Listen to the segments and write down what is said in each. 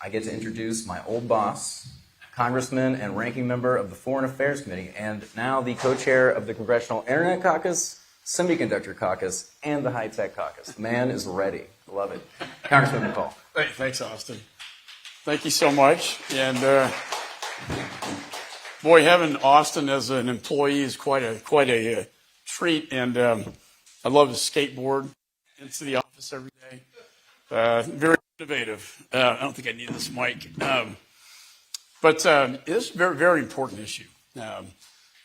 I get to introduce my old boss, Congressman and ranking member of the Foreign Affairs Committee, and now the co-chair of the Congressional Internet Caucus, Semiconductor Caucus, and the High Tech Caucus. The man is ready. Love it. Congressman McCaul. Hey, thanks, Austin. Thank you so much. And boy, having Austin as an employee is quite a treat. And I love his skateboard into the office every day. Very innovative. I don't think I need this mic. But it's a very, very important issue.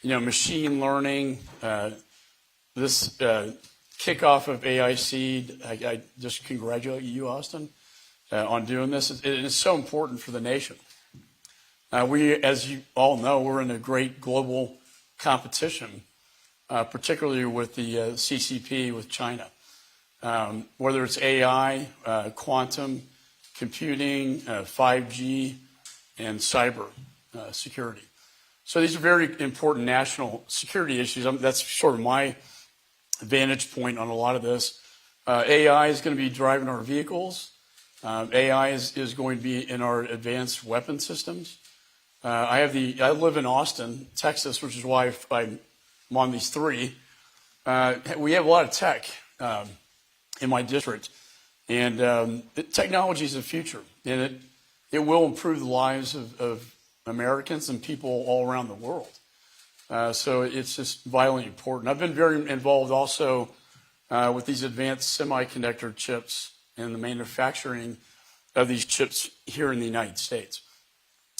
Machine learning, this kickoff of AI Seed, I just congratulate you, Austin, on doing this. It is so important for the nation. We, as you all know, we're in a great global competition, particularly with the CCP with China. Whether it's AI, quantum computing, 5G, and cyber security. So these are very important national security issues. That's sort of my vantage point on a lot of this. AI is going to be driving our vehicles. AI is going to be in our advanced weapon systems. I live in Austin, Texas, which is why I'm on these three. We have a lot of tech in my district, and technology is the future, and it will improve the lives of Americans and people all around the world. So it's just vitally important. I've been very involved also with these advanced semiconductor chips and the manufacturing of these chips here in the United States.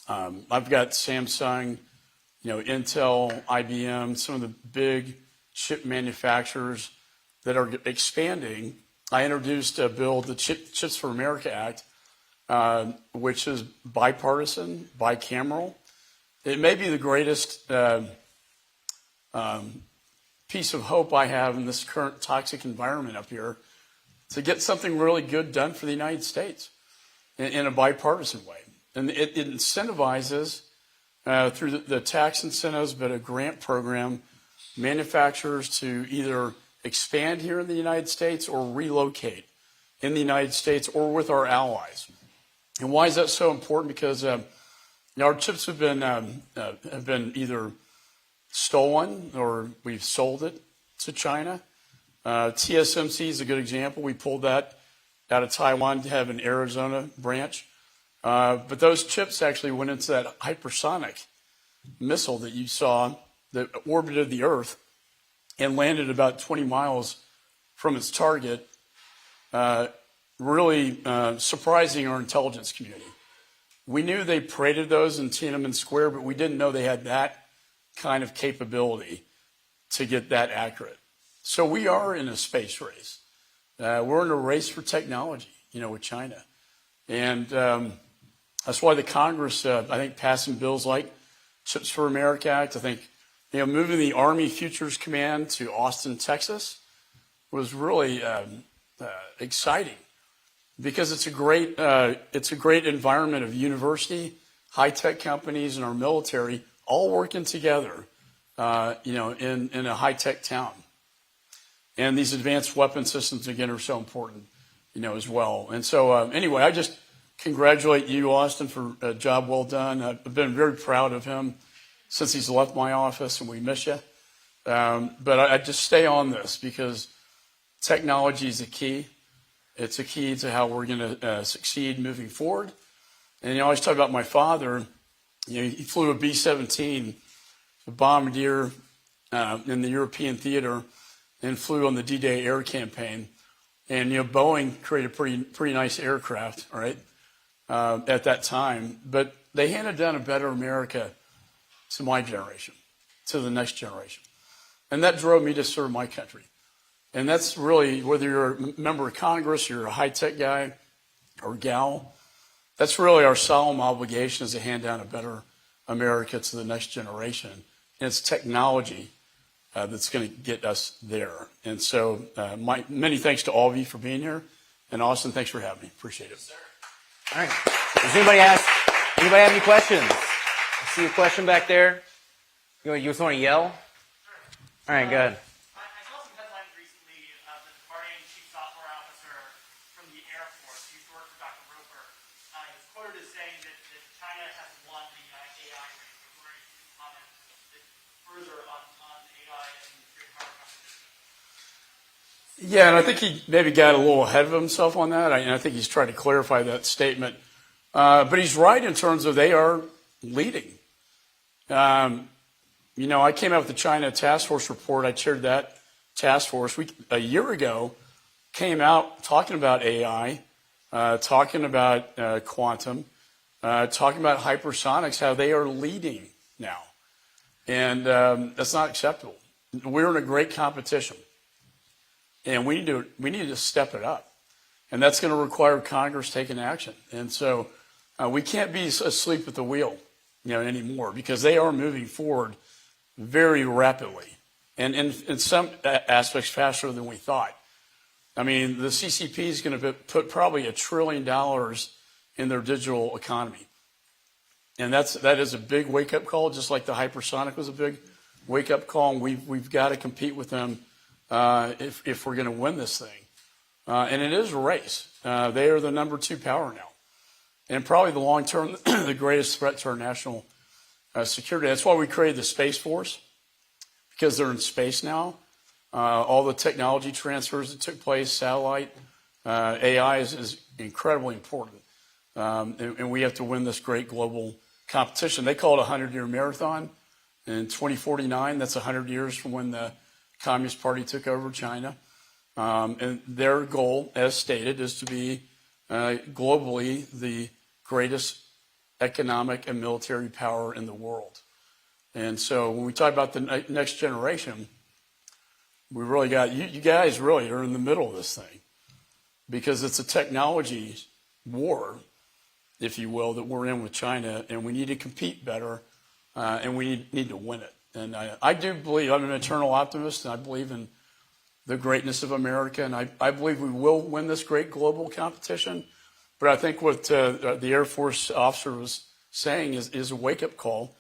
I've got Samsung, Intel, IBM, some of the big chip manufacturers that are expanding. I introduced a bill, the Chips for America Act, which is bipartisan, bicameral. It may be the greatest piece of hope I have in this current toxic environment up here to get something really good done for the United States in a bipartisan way. And it incentivizes, through the tax incentives, but a grant program, manufacturers to either expand here in the United States or relocate in the United States or with our allies. And why is that so important? Because our chips have been either stolen or we've sold it to China. TSMC is a good example. We pulled that out of Taiwan to have an Arizona branch. But those chips actually went into that hypersonic missile that you saw that orbited the Earth and landed about 20 miles from its target, really surprising our intelligence community. We knew they paraded those in Tiananmen Square, but we didn't know they had that kind of capability to get that accurate. So we are in a space race. We're in a race for technology, with China. And that's why the Congress, I think, passing bills like Chips for America Act, I think, moving the Army Futures Command to Austin, Texas, was really exciting because it's a great environment of university, high-tech companies, and our military all working together, in a high-tech town. And these advanced weapon systems, again, are so important, as well. And so, anyway, I just congratulate you, Austin, for a job well done. I've been very proud of him since he's left my office, and we miss you. But I just stay on this because technology is a key. It's a key to how we're going to succeed moving forward. And I always talk about my father. He flew a B-17, a bombardier in the European theater, and flew on the D-Day air campaign. And Boeing created a pretty nice aircraft, right, at that time. But they handed down a better America to my generation, to the next generation. And that drove me to serve my country. And that's really, whether you're a member of Congress, you're a high-tech guy or gal, that's really our solemn obligation, is to hand down a better America to the next generation. And it's technology that's going to get us there. And so many thanks to all of you for being here. And Austin, thanks for having me. Appreciate it. Yes, sir. All right. Does anybody have any questions? I see a question back there. You just want to yell? All right, go ahead. I saw some headlines recently of the departing chief software officer from the Air Force. He used to work for Dr. Roper. He was quoted quoted as saying that China has won the AI race. I was wondering if you could comment further on AI and great power competition. Yeah, and I think he maybe got a little ahead of himself on that. I think he's trying to clarify that statement. But he's right in terms of they are leading. I came out with the China Task Force report. I chaired that task force. We, a year ago, came out talking about AI, talking about quantum, talking about hypersonics, how they are leading now. And that's not acceptable. We're in a great competition. And we need to step it up. And that's going to require Congress taking action. And so we can't be asleep at the wheel anymore, because they are moving forward very rapidly, and in some aspects faster than we thought. I mean, the CCP is going to put probably $1 trillion in their digital economy. And that is a big wake-up call, just like the hypersonic was a big wake-up call. And we've got to compete with them if we're going to win this thing. And it is a race. They are the number 2 power now. And probably the long term, the greatest threat to our national security. That's why we created the Space Force, because they're in space now. All the technology transfers that took place, satellite, AI is incredibly important. And we have to win this great global competition. They call it a 100-year marathon. In 2049, that's 100 years from when the Communist Party took over China. And their goal, as stated, is to be globally the greatest economic and military power in the world. And so when we talk about the next generation, we really got, you guys really are in the middle of this thing, because it's a technology war, if you will, that we're in with China, and we need to compete better, and we need to win it. And I do believe, I'm an eternal optimist, and I believe in the greatness of America, and I believe we will win this great global competition. But I think what the Air Force officer was saying is a wake-up call,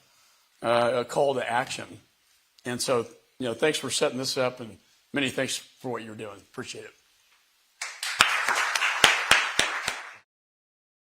a call to action. And so, thanks for setting this up, and many thanks for what you're doing. Appreciate it.